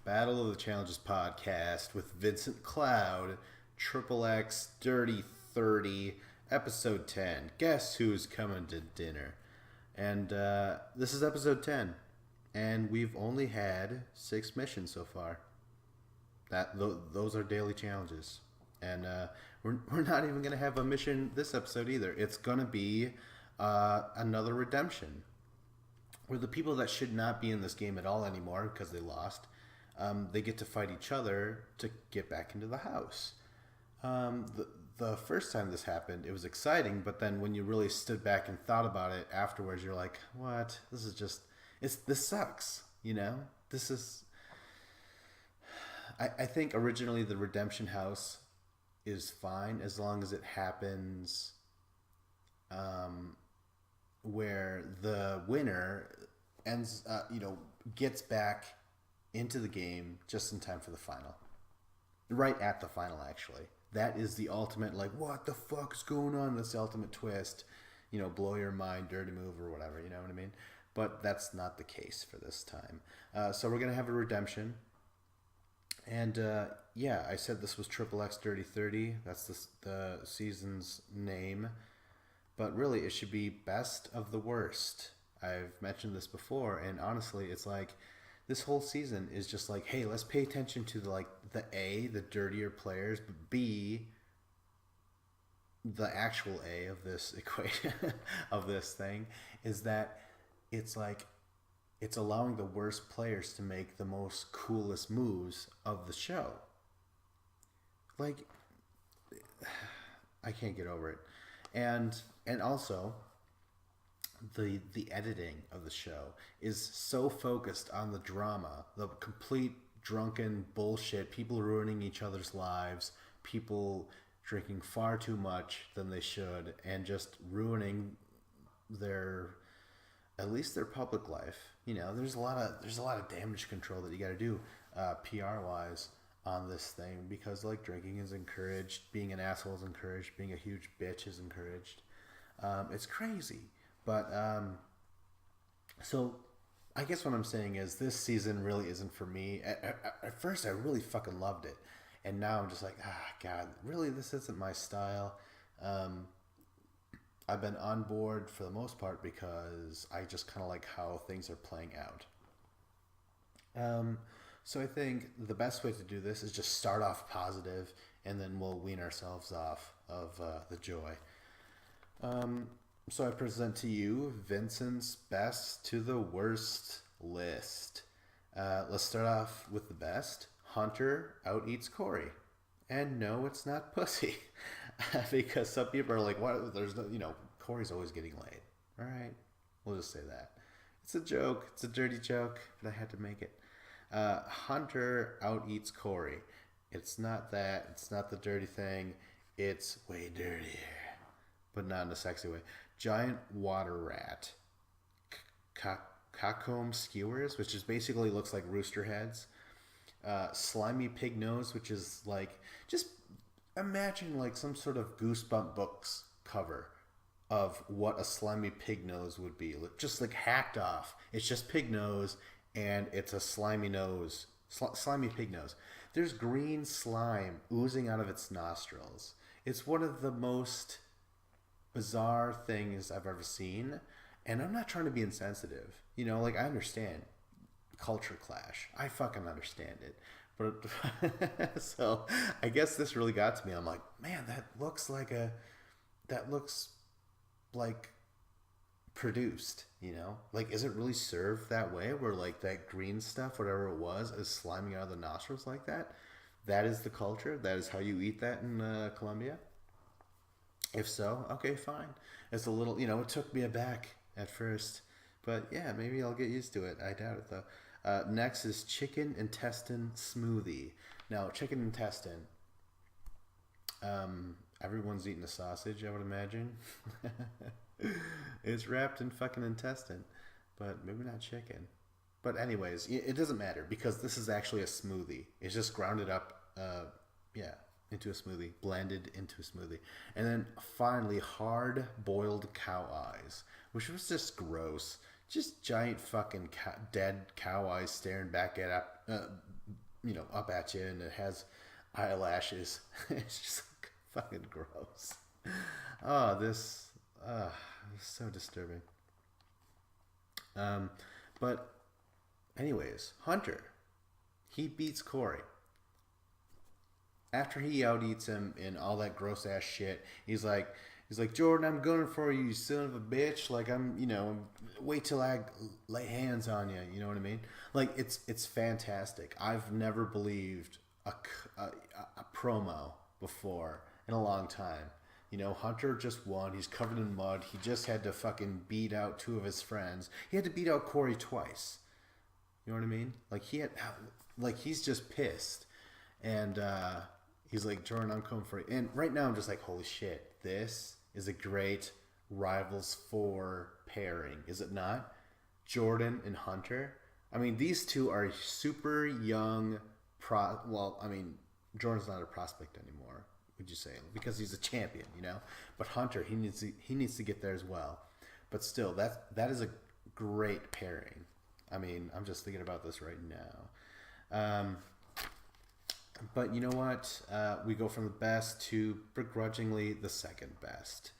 Battle of the Challenges podcast with Vincent Cloud, XXX Dirty 30, episode 10. Guess who's coming to dinner? And this is episode 10, and we've only had 6 missions so far. Those are daily challenges, and we're not even gonna have a mission this episode either. It's gonna be another redemption, where the people that should not be in this game at all anymore because they lost, they get to fight each other to get back into the house. The first time this happened, it was exciting, but then when you really stood back and thought about it afterwards, you're like, what? This sucks, you know? This is... I think originally the Redemption House is fine as long as it happens where the winner gets back into the game just in time for the final. Right at the final, actually. That is the ultimate, like, what the fuck is going on? That's the ultimate twist. Blow your mind, dirty move, or whatever, you know what I mean? But that's not the case for this time. So we're going to have a redemption. And, I said this was XXX Dirty 30. That's the season's name. But really, it should be Best of the Worst. I've mentioned this before, and honestly, it's like, this whole season is just like, hey, let's pay attention to the dirtier players, but B, the actual A of this equation, of this thing, is that it's like, it's allowing the worst players to make the most coolest moves of the show. Like, I can't get over it. And also, the editing of the show is so focused on the drama, the complete drunken bullshit, people ruining each other's lives, people drinking far too much than they should, and just ruining at least their public life. There's a lot of damage control that you got to do PR wise on this thing, because drinking is encouraged, being an asshole is encouraged, being a huge bitch is encouraged. It's crazy. But, so I guess what I'm saying is this season really isn't for me. At first I really fucking loved it. And now I'm just like, God, really this isn't my style. I've been on board for the most part because I just kind of like how things are playing out. So I think the best way to do this is just start off positive, and then we'll wean ourselves off of the joy. So I present to you Vincent's best to the worst list. Let's start off with the best. Hunter out-eats Corey. And no, it's not pussy. Because some people are like, what? There's no, Corey's always getting laid. All right, we'll just say that. It's a joke. It's a dirty joke, but I had to make it. Hunter out-eats Corey. It's not that. It's not the dirty thing. It's way dirtier, but not in a sexy way. Giant water rat. Cockcomb skewers, which is basically looks like rooster heads. Slimy pig nose, which is like, just imagine like some sort of Goosebump books cover of what a slimy pig nose would be. Just like hacked off. It's just pig nose, and it's a slimy nose. Slimy pig nose. There's green slime oozing out of its nostrils. It's one of the most bizarre things I've ever seen, and I'm not trying to be insensitive. I understand culture clash. I fucking understand it. But so I guess this really got to me. I'm like, man, that looks like produced, is it really served that way, where like that green stuff, whatever it was, is sliming out of the nostrils like that? That is the culture? That is how you eat that in Colombia? If so, okay, fine. It's a little, it took me aback at first, but yeah, maybe I'll get used to it. I doubt it though. Next is chicken intestine smoothie. Now, chicken intestine. Everyone's eating a sausage, I would imagine. It's wrapped in fucking intestine, but maybe not chicken. But anyways, it doesn't matter because this is actually a smoothie. It's just grounded up, into a smoothie, blended into a smoothie. And then finally, hard-boiled cow eyes, which was just gross. just giant fucking dead cow eyes staring back at up at you, and it has eyelashes. It's just like, fucking gross. Oh, this is so disturbing. Um, but anyways, Hunter, he beats Corey. After he out eats him and all that gross ass shit, he's like, Jordan, I'm gunning for you, you son of a bitch. Like wait till I lay hands on you. You know what I mean? Like it's fantastic. I've never believed a promo before in a long time. Hunter just won. He's covered in mud. He just had to fucking beat out two of his friends. He had to beat out Corey twice. You know what I mean? Like he's just pissed, and he's like, Jordan, I'm coming for you. And right now, I'm just like, holy shit, this is a great Rivals 4 pairing, is it not? Jordan and Hunter. I mean, these two are super young. Jordan's not a prospect anymore, would you say? Because he's a champion, But Hunter, he needs to get there as well. But still, that is a great pairing. I mean, I'm just thinking about this right now. But you know what? We go from the best to begrudgingly the second best.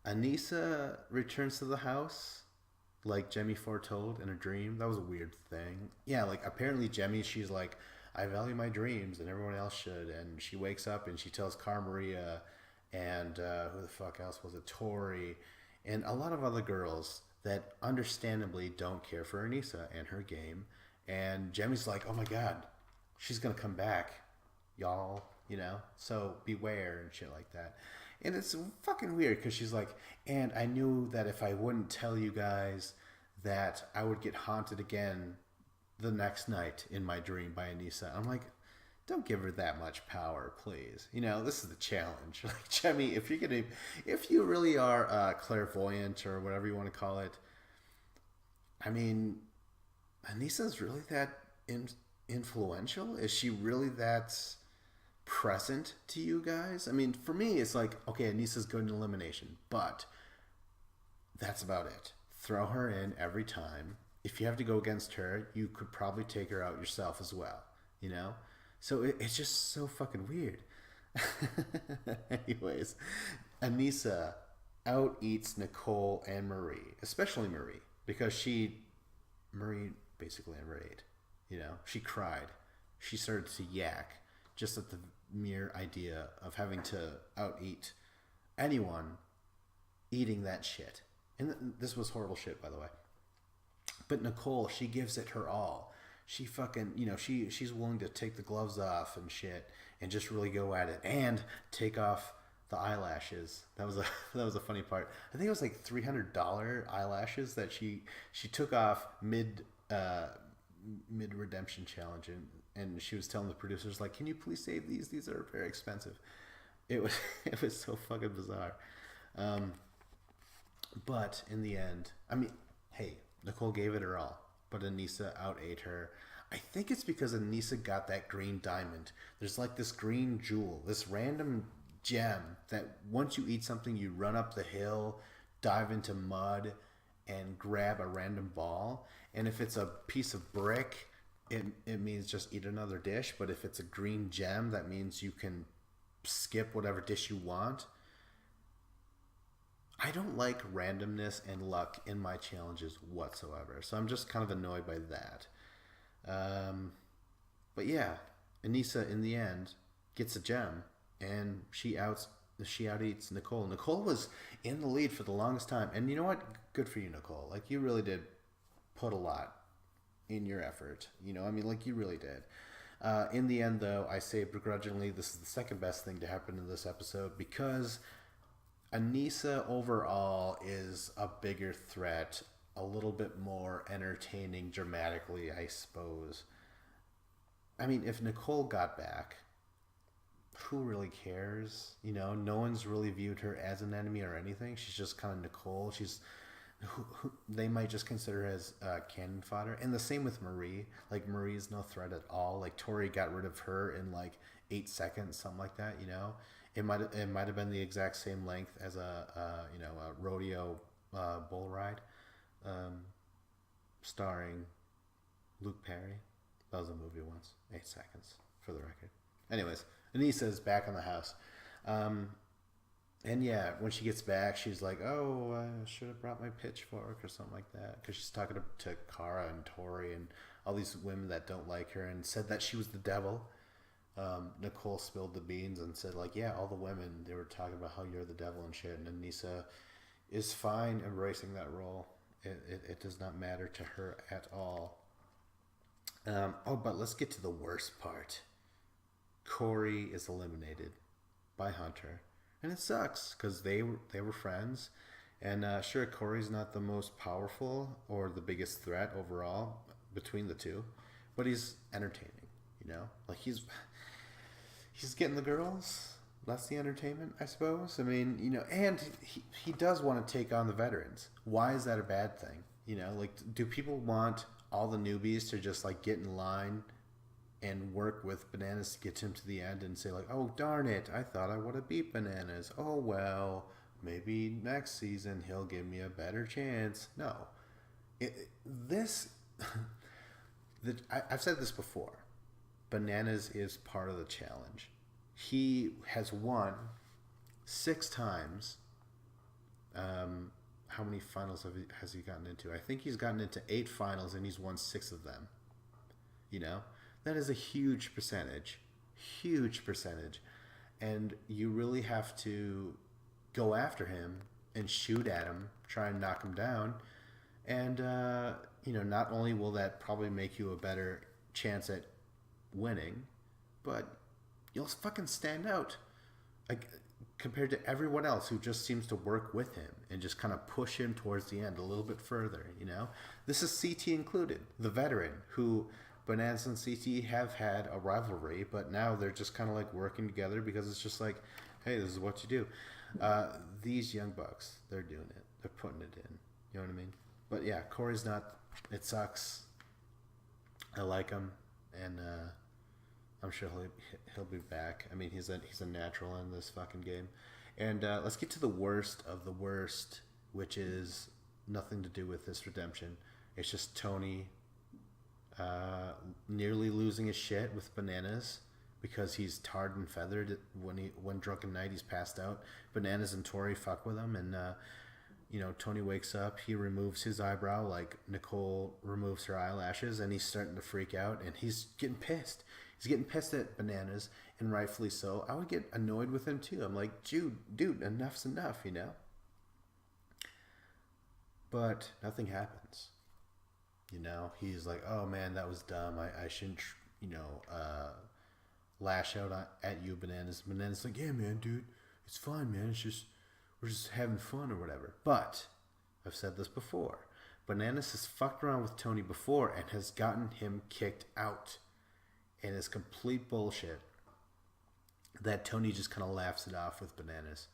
Anissa returns to the house like Jemmy foretold in a dream. That was a weird thing. Yeah, like apparently Jemmy, she's like, I value my dreams and everyone else should. And she wakes up and she tells Cara Maria and who the fuck else was it? Tori and a lot of other girls that understandably don't care for Anissa and her game. And Jemmy's like, oh my God, she's going to come back, y'all, so beware and shit like that. And it's fucking weird because she's like, and I knew that if I wouldn't tell you guys that I would get haunted again the next night in my dream by Anissa. I'm like, don't give her that much power, please. This is the challenge. Like, Jemmy, if you really are clairvoyant or whatever you want to call it, I mean, Anissa's really that influential? Is she really that present to you guys? I mean, for me, it's like, okay, Anissa's good in elimination, but that's about it. Throw her in every time. If you have to go against her, you could probably take her out yourself as well, So it's just so fucking weird. Anyways, Anissa out eats Nicole and Marie, especially Marie, because Marie basically underate. She cried. She started to yak just at the mere idea of having to out eat anyone eating that shit. And this was horrible shit, by the way. But Nicole, she gives it her all. She fucking, she's willing to take the gloves off and shit and just really go at it and take off the eyelashes. That was a funny part. I think it was like $300 eyelashes that she took off mid redemption challenge, and she was telling the producers like, can you please save these? These are very expensive. It was so fucking bizarre. But in the end, I mean, hey, Nicole gave it her all, but Anissa out-ate her. I think it's because Anissa got that green diamond. There's like this green jewel, this random gem that once you eat something, you run up the hill, dive into mud, and grab a random ball. And if it's a piece of brick, it means just eat another dish. But if it's a green gem, that means you can skip whatever dish you want. I don't like randomness and luck in my challenges whatsoever. So I'm just kind of annoyed by that. But yeah, Anissa in the end gets a gem and she out-eats Nicole. Nicole was in the lead for the longest time. And you know what? Good for you, Nicole. Like, you really did put a lot in your effort. Like, you really did. In the end, though, I say begrudgingly, this is the second best thing to happen in this episode because Anissa overall is a bigger threat, a little bit more entertaining dramatically, I suppose. I mean, if Nicole got back, who really cares? No one's really viewed her as an enemy or anything. She's just kind of Nicole. They might just consider her as cannon fodder. And the same with Marie. Like, Marie is no threat at all. Like, Tori got rid of her in like 8 seconds, something like that. It might have been the exact same length as a rodeo bull ride. starring Luke Perry. That was a movie once. 8 seconds, for the record. Anyways, Anissa's back in the house. And yeah, when she gets back, she's like, oh, I should have brought my pitchfork or something like that. Because she's talking to Kara and Tori and all these women that don't like her and said that she was the devil. Nicole spilled the beans and said, like, yeah, all the women, they were talking about how you're the devil and shit. And Anissa is fine embracing that role. It does not matter to her at all. But let's get to the worst part. Corey is eliminated by Hunter. And it sucks because they were friends. And sure, Corey's not the most powerful or the biggest threat overall between the two. But he's entertaining, you know? Like, he's getting the girls. That's the entertainment, I suppose. I mean, you know, and he does want to take on the veterans. Why is that a bad thing? You know, like, do people want all the newbies to just, like, get in line and work with Bananas to get him to the end and say, like, oh, darn it, I thought I would have beat Bananas. Oh, well, maybe next season he'll give me a better chance. No. I've said this before. Bananas is part of the challenge. He has won 6 times. How many finals has he gotten into? I think he's gotten into 8 finals and he's won 6 of them. You know? That is a huge percentage. Huge percentage. And you really have to go after him and shoot at him, try and knock him down. And, you know, not only will that probably make you a better chance at winning, but you'll fucking stand out, like, compared to everyone else who just seems to work with him and just kind of push him towards the end a little bit further, you know? This is CT included, the veteran, who Bananas and CT have had a rivalry, but now they're just kind of like working together because it's just like, hey, this is what you do. These young bucks, they're doing it. They're putting it in. You know what I mean? But yeah, Corey's not. It sucks. I like him, and I'm sure he'll be back. I mean, he's a natural in this fucking game. And let's get to the worst of the worst, which is nothing to do with this redemption. It's just Tony nearly losing his shit with Bananas because he's tarred and feathered when drunken night he's passed out. Bananas and Tori fuck with him, and you know, Tony wakes up, he removes his eyebrow like Nicole removes her eyelashes, and he's starting to freak out, and he's getting pissed. He's getting pissed at Bananas, and rightfully so. I would get annoyed with him too. I'm like, dude, enough's enough, you know? But nothing happens. You know, he's like, oh man, that was dumb. I shouldn't, you know, lash out at you, Bananas. Bananas like, yeah, man, dude, it's fine, man. It's just, we're just having fun or whatever. But I've said this before. Bananas has fucked around with Tony before and has gotten him kicked out. And it's complete bullshit that Tony just kind of laughs it off with Bananas.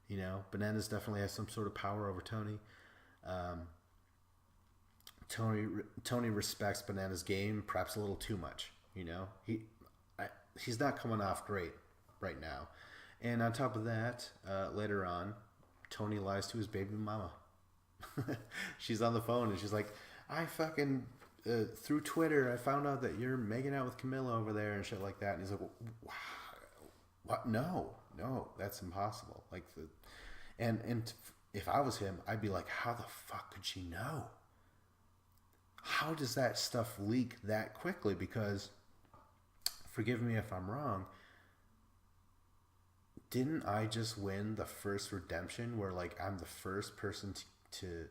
You know, Bananas definitely has some sort of power over Tony. Tony respects Bananas' game perhaps a little too much. You know, he's not coming off great right now. And on top of that, later on, Tony lies to his baby mama. She's on the phone and she's like, I fucking through Twitter I found out that you're making out with Camilla over there and shit like that. And he's like, what? No, that's impossible. Like, and if I was him, I'd be like, how the fuck could she know? How does that stuff leak that quickly? Because, forgive me if I'm wrong, didn't I just win the first redemption where, like, I'm the first person to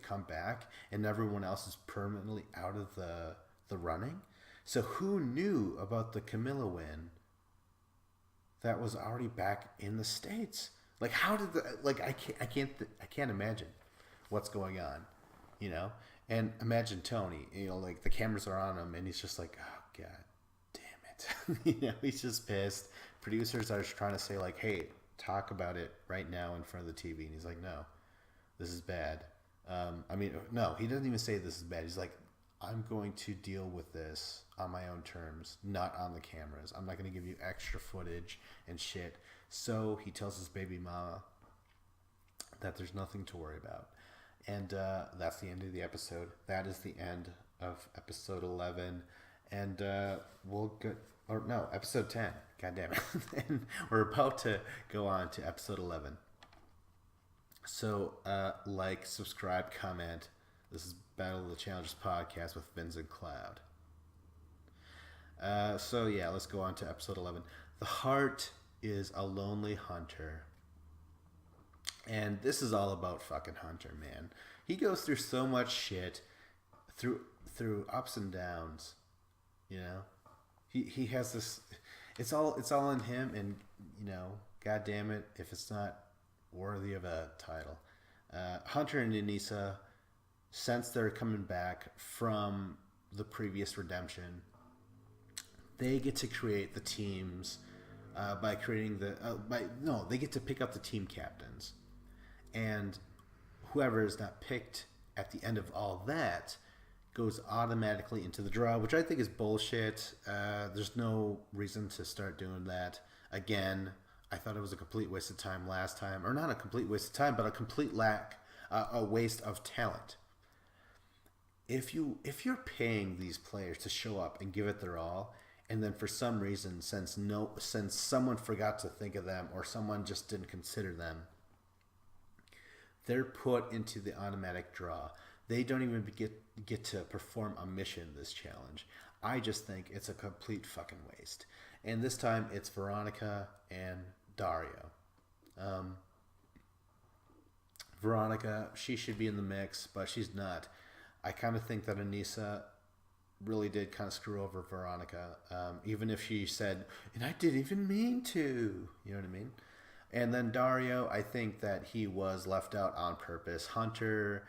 come back and everyone else is permanently out of the running? So who knew about the Camilla win that was already back in the States? Like, how did I can't imagine what's going on, you know? And imagine Tony, you know, like, the cameras are on him and he's just like, oh god damn it. You know, he's just pissed. Producers are just trying to say, like, hey, talk about it right now in front of the TV. And he's like, no, this is bad. I mean, no, he doesn't even say this is bad. He's like, I'm going to deal with this on my own terms, not on the cameras. I'm not going to give you extra footage and shit. So he tells his baby mama that there's nothing to worry about. And that's the end of the episode. That is the end of episode 11. And we'll go, or no, episode 10. God damn it. And we're about to go on to episode 11. So, like, subscribe, comment. This is Battle of the Challengers podcast with Vincent Cloud. So, yeah, let's go on to episode 11. The Heart is a lonely hunter. And this is all about fucking Hunter, man. He goes through so much shit, through ups and downs, you know. He has this. It's all in him, and you know, god damn it, if it's not worthy of a title. Hunter and Anissa, since they're coming back from the previous redemption, they get to create the teams by creating they get to pick up the team captains. And whoever is not picked at the end of all that goes automatically into the draw, which I think is bullshit. There's no reason to start doing that again. I thought it was a complete waste of time last time. Or not a complete waste of time, but a waste of talent. If you're paying these players to show up and give it their all, and then for some reason, since someone forgot to think of them or someone just didn't consider them, they're put into the automatic draw. They don't even get to perform a mission this challenge. I just think it's a complete fucking waste. And this time it's Veronica and Dario. Veronica, she should be in the mix, but she's not. I kind of think that Anissa really did kind of screw over Veronica, even if she said, and I didn't even mean to. You know what I mean? And then Dario, I think that he was left out on purpose. Hunter,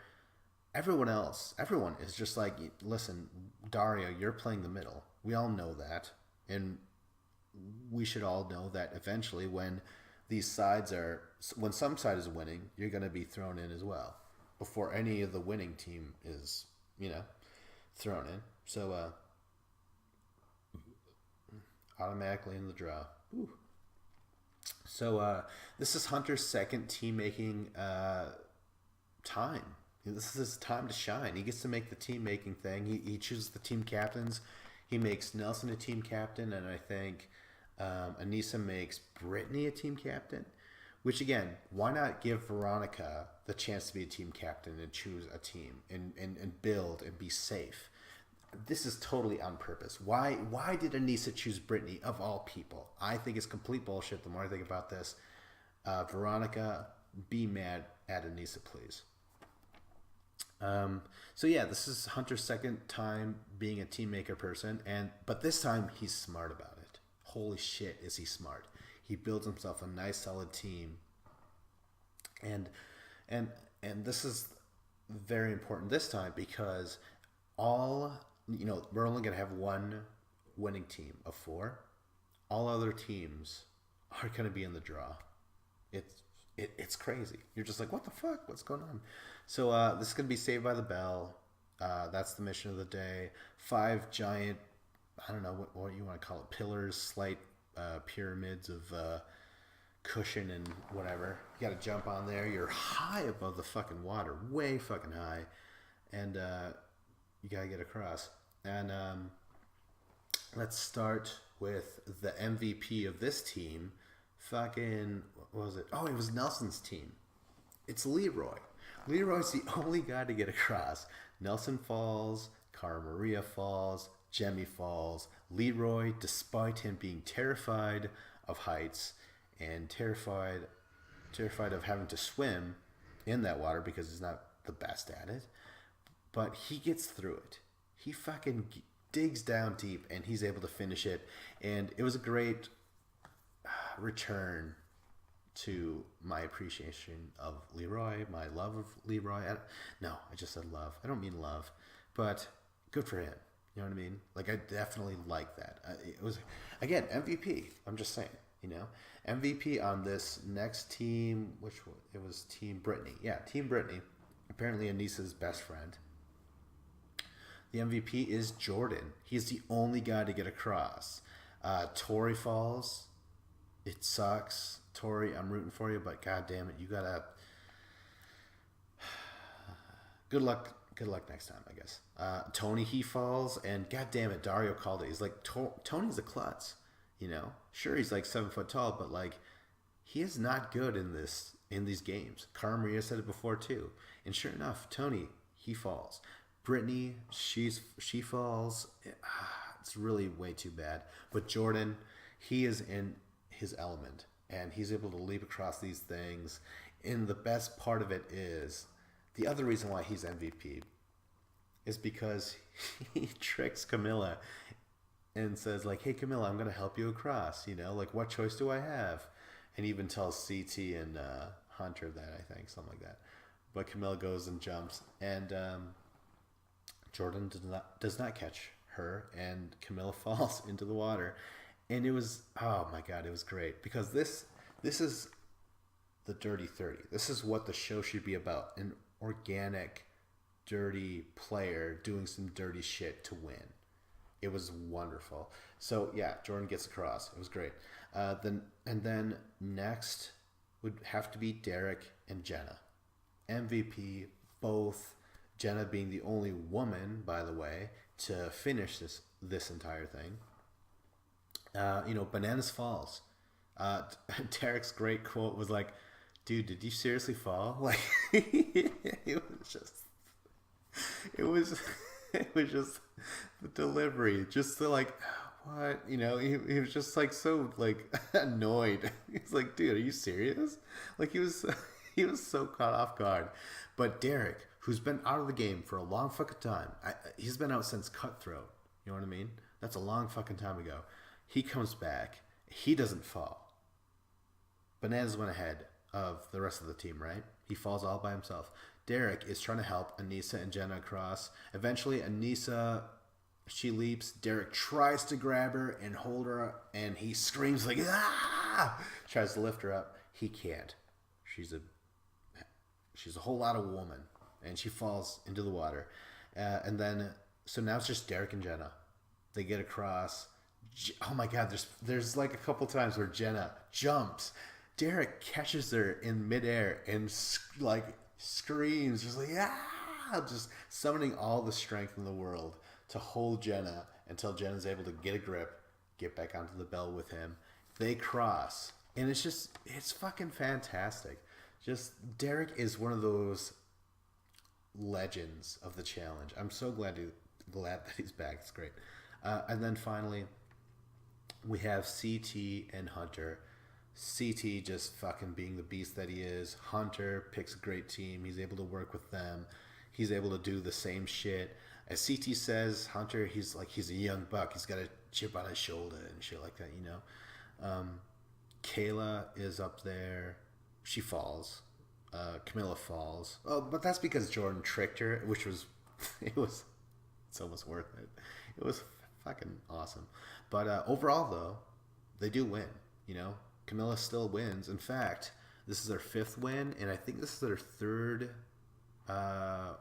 everyone is just like, listen, Dario, you're playing the middle. We all know that. And we should all know that eventually when some side is winning, you're going to be thrown in as well before any of the winning team is, thrown in. So, automatically in the draw. Ooh. So this is Hunter's second team making time. This is his time to shine. He gets to make the team making thing. He chooses the team captains. He makes Nelson a team captain, and I think Anissa makes Brittany a team captain. Which again, why not give Veronica the chance to be a team captain and choose a team and build and be safe? This is totally on purpose. Why did Anissa choose Brittany of all people? I think it's complete bullshit. The more I think about this, Veronica, be mad at Anissa, please. So yeah, this is Hunter's second time being a team maker person, but this time he's smart about it. Holy shit, is he smart? He builds himself a nice solid team, and this is very important this time because we're only going to have one winning team of 4. All other teams are going to be in the draw. It's crazy. You're just like, what the fuck? What's going on? So this is going to be Saved by the Bell. That's the mission of the day. 5 giant, I don't know what you want to call it, pillars, slight pyramids of cushion and whatever. You got to jump on there. You're high above the fucking water, way fucking high, and you gotta get across. And let's start with the MVP of this team. Fucking, what was it? Oh, it was Nelson's team. It's Leroy. Leroy's the only guy to get across. Nelson falls, Cara Maria falls, Jemmy falls. Leroy, despite him being terrified of heights and terrified of having to swim in that water because he's not the best at it, but he gets through it. He fucking digs down deep and he's able to finish it. And it was a great return to my appreciation of Leroy, my love of Leroy. I just said love. I don't mean love, but good for him. You know what I mean? Like, I definitely like that. It was, again, MVP. I'm just saying, MVP on this next team, it was Team Brittany. Yeah, Team Brittany. Apparently Anissa's best friend. The MVP is Jordan. He's the only guy to get across. Tori falls. It sucks. Tori, I'm rooting for you, but god damn it, you gotta... good luck. Good luck next time, I guess. Tony, he falls, and god damn it, Dario called it. He's like, Tony's a klutz, you know. Sure, he's like 7 foot tall, but like, he is not good in these games. Cara Maria said it before too, and sure enough, Tony, he falls. Brittany, she falls. It's really way too bad. But Jordan, he is in his element, and he's able to leap across these things. And the best part of it is, the other reason why he's MVP is because he tricks Camilla and says like, "Hey Camilla, I'm gonna help you across. You know, like what choice do I have?" And he even tells CT and Hunter that, I think, something like that. But Camilla goes and jumps, and Jordan does not catch her, and Camilla falls into the water. And it was, oh my god, it was great, because this is the Dirty 30. This is what the show should be about: an organic, dirty player doing some dirty shit to win. It was wonderful. So yeah, Jordan gets across. It was great. Then next would have to be Derek and Jenna. MVP, both. Jenna being the only woman, by the way, to finish this entire thing. Bananas falls. Derek's great quote was like, "Dude, did you seriously fall?" Like, it was just the delivery, just the like, what, he was just like so like annoyed. He's like, "Dude, are you serious?" Like he was so caught off guard. But Derek, who's been out of the game for a long fucking time, he's been out since Cutthroat. You know what I mean? That's a long fucking time ago. He comes back. He doesn't fall. Bananas went ahead of the rest of the team, right? He falls all by himself. Derek is trying to help Anissa and Jenna across. Eventually, Anissa, she leaps. Derek tries to grab her and hold her up, and he screams like, "Ah!" Tries to lift her up. He can't. She's a whole lot of woman, and she falls into the water. So now it's just Derek and Jenna. They get across. Oh my god, there's like a couple times where Jenna jumps. Derek catches her in midair and like screams, just like, "Ah!" Just summoning all the strength in the world to hold Jenna until Jenna's able to get a grip, get back onto the bell with him. They cross, and it's fucking fantastic. Just Derek is one of those legends of the challenge. I'm so glad that he's back. It's great. And then finally, we have CT and Hunter. CT just fucking being the beast that he is. Hunter picks a great team. He's able to work with them. He's able to do the same shit. As CT says, Hunter, he's a young buck. He's got a chip on his shoulder and shit like that, Kayla is up there. She falls. Camilla falls. Oh, but that's because Jordan tricked her, which was, it's almost worth it. It was fucking awesome. But overall, though, they do win, Camilla still wins. In fact, this is their 5th win, and I think this is their 3rd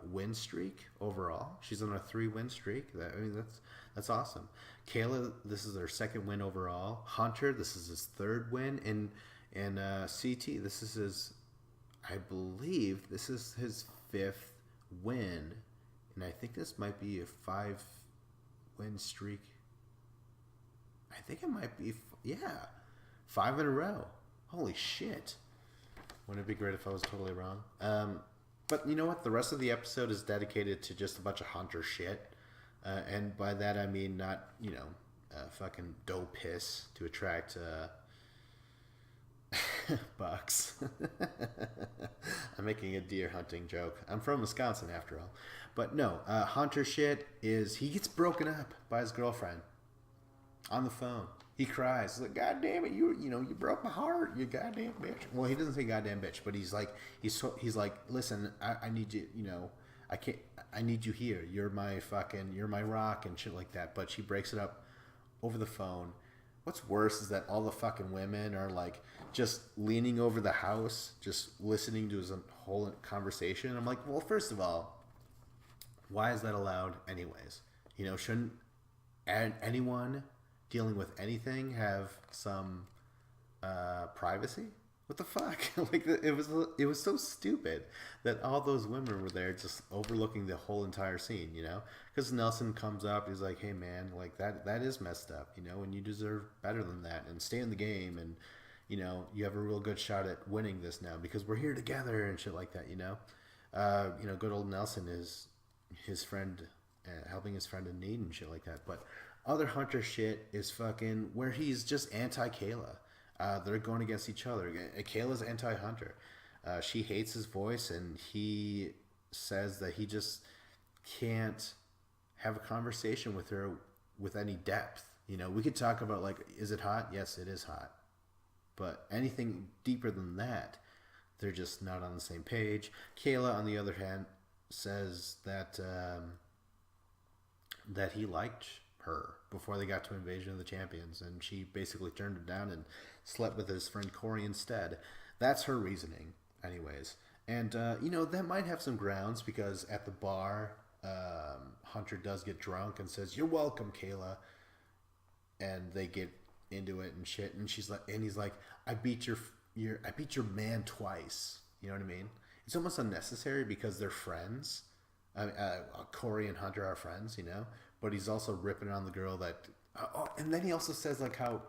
win streak overall. She's on a 3-win streak. That's awesome. Kayla, this is their 2nd win overall. Hunter, this is his 3rd win, and CT, this is his, I believe, this is his 5th win, and I think this might be a 5-win streak. I think it might be, 5 in a row. Holy shit. Wouldn't it be great if I was totally wrong? But you know what? The rest of the episode is dedicated to just a bunch of Hunter shit. And by that I mean not, fucking dough piss to attract bucks. I'm making a deer hunting joke. I'm from Wisconsin after all. But no, Hunter shit is he gets broken up by his girlfriend on the phone. He cries. He's like, "God damn it, you broke my heart, you goddamn bitch." Well, he doesn't say goddamn bitch, but he's like, "Listen, I need you, I need you here. You're my rock," and shit like that. But she breaks it up over the phone. What's worse is that all the fucking women are like just leaning over the house, just listening to his whole conversation. I'm like, well, first of all, why is that allowed anyways? Shouldn't anyone dealing with anything have some privacy? What the fuck? Like it was so stupid that all those women were there just overlooking the whole entire scene, you know? Because Nelson comes up, he's like, "Hey man, like that is messed up, you know, and you deserve better than that, and stay in the game, and you know you have a real good shot at winning this now because we're here together and shit like that, you know." Good old Nelson is his friend, helping his friend in need and shit like that. But other Hunter shit is fucking where he's just anti Kayla. They're going against each other. Kayla's anti Hunter. She hates his voice, and he says that he just can't have a conversation with her with any depth. You know, we could talk about like, is it hot? Yes, it is hot. But anything deeper than that, they're just not on the same page. Kayla, on the other hand, says that he liked her before they got to Invasion of the Champions, and she basically turned him down and slept with his friend Corey instead. That's her reasoning, anyways. And that might have some grounds because at the bar, Hunter does get drunk and says, "You're welcome, Kayla," and they get into it and shit. And he's like, "I beat I beat your man twice." You know what I mean? It's almost unnecessary because they're friends. Corey and Hunter are friends, you know. But he's also ripping on the girl that. And then he also says like how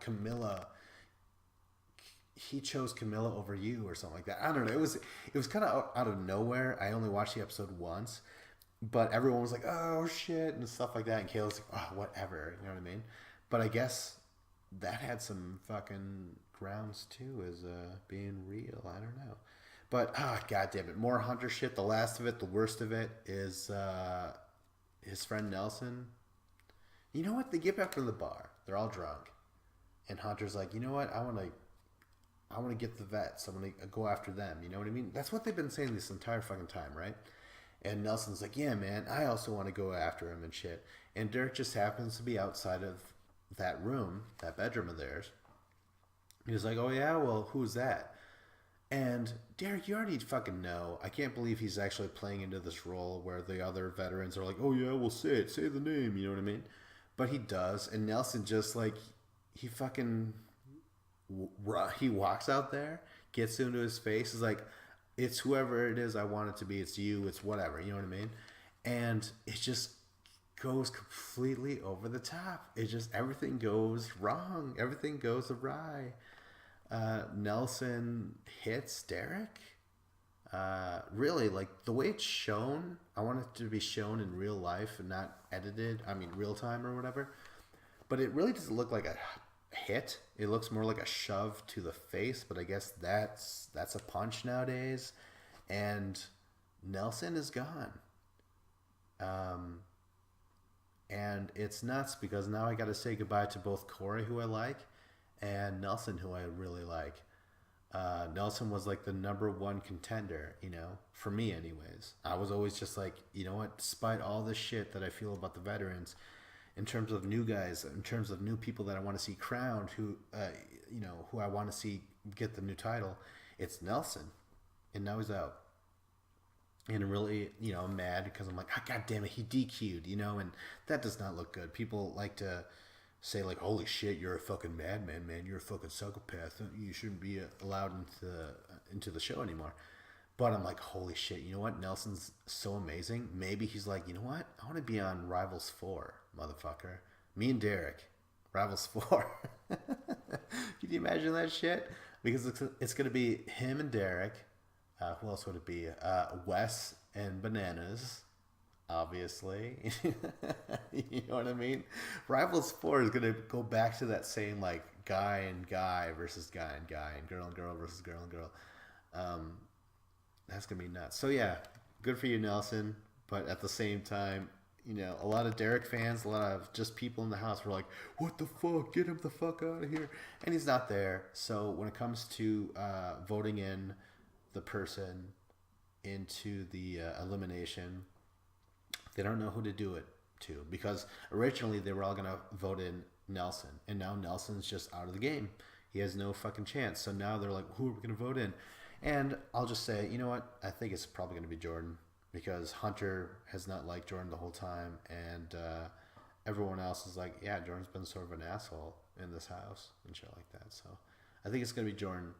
he chose Camilla over you or something like that. I don't know. It was kind of out of nowhere. I only watched the episode once, but everyone was like, "Oh shit," and stuff like that. And Kayla's like, "Oh, whatever." You know what I mean? But I guess that had some fucking grounds too as being real. I don't know. But god damn it, more Hunter shit. The last of it, the worst of it is his friend Nelson. You know what? They get back from the bar. They're all drunk, and Hunter's like, "You know what? I want to get the vets. I want to go after them." You know what I mean? That's what they've been saying this entire fucking time, right? And Nelson's like, "Yeah, man, I also want to go after him and shit." And Derek just happens to be outside of that room, that bedroom of theirs. He's like, "Oh yeah, well, who's that?" And Derek, you already fucking know. I can't believe he's actually playing into this role where the other veterans are like, "Oh yeah, well say the name." You know what I mean? But he does, and Nelson just like he fucking he walks out there, gets into his face, is like, "It's whoever it is I want it to be. It's you. It's whatever." You know what I mean? And it just goes completely over the top. It just everything goes wrong. Everything goes awry. Nelson hits Derek. Really, like the way it's shown, I want it to be shown in real life and not edited. I mean, real time or whatever. But it really doesn't look like a hit. It looks more like a shove to the face. But I guess that's a punch nowadays. And Nelson is gone. And it's nuts because now I got to say goodbye to both Corey, who I like, and Nelson, who I really like. Nelson was like the number one contender, you know, for me anyways. I was always just like, you know what, despite all this shit that I feel about the veterans, in terms of new guys, in terms of new people that I want to see crowned, who I want to see get the new title, it's Nelson. And now he's out. And really, I'm mad because I'm like, God damn it, he DQ'd, and that does not look good. People like to say like, holy shit, you're a fucking madman, man. You're a fucking psychopath. You shouldn't be allowed into the show anymore. But I'm like, holy shit, you know what? Nelson's so amazing. Maybe he's like, you know what? I want to be on Rivals 4, motherfucker. Me and Derek, Rivals 4. Can you imagine that shit? Because it's going to be him and Derek. Who else would it be? Wes and Bananas, obviously. You know what I mean? Rivals 4 is going to go back to that same, like, guy and guy versus guy and guy and girl versus girl and girl. That's going to be nuts. So, yeah, good for you, Nelson. But at the same time, a lot of Derek fans, a lot of just people in the house were like, what the fuck? Get him the fuck out of here. And he's not there. So when it comes to voting in the person into the elimination, they don't know who to do it to, because originally they were all going to vote in Nelson, and now Nelson's just out of the game. He has no fucking chance. So now they're like, who are we going to vote in? And I'll just say, you know what? I think it's probably going to be Jordan, because Hunter has not liked Jordan the whole time, and everyone else is like, yeah, Jordan's been sort of an asshole in this house and shit like that. So I think it's going to be Jordan.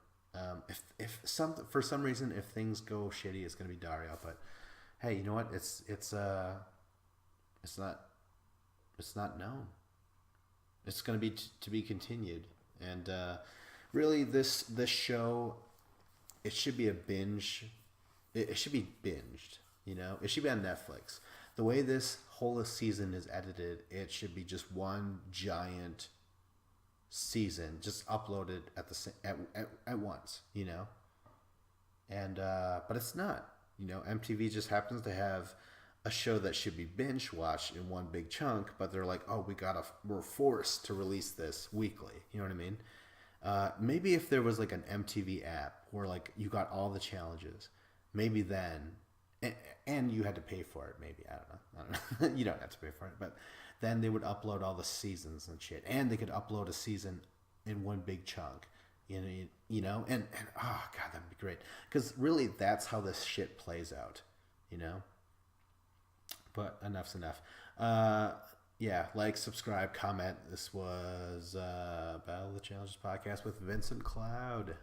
If some for some reason if things go shitty, it's gonna be Dario. But hey, you know what? It's not it's not known. It's gonna be to be continued. And really, this show, it should be a binge. It should be binged. You know, it should be on Netflix. The way this whole season is edited, it should be just one giant season, just uploaded at the at once. You know, and but it's not. You know, MTV just happens to have a show that should be binge watched in one big chunk, but they're like, oh, we're forced to release this weekly. You know what I mean? Maybe if there was like an MTV app where like you got all the challenges, maybe then, and you had to pay for it. Maybe I don't know. You don't have to pay for it, but then they would upload all the seasons and shit, and they could upload a season in one big chunk. You know, and oh god, that'd be great. Because really, that's how this shit plays out. You know. But enough's enough. Yeah, like, subscribe, comment. This was Battle of the Challenges podcast with Vincent Cloud.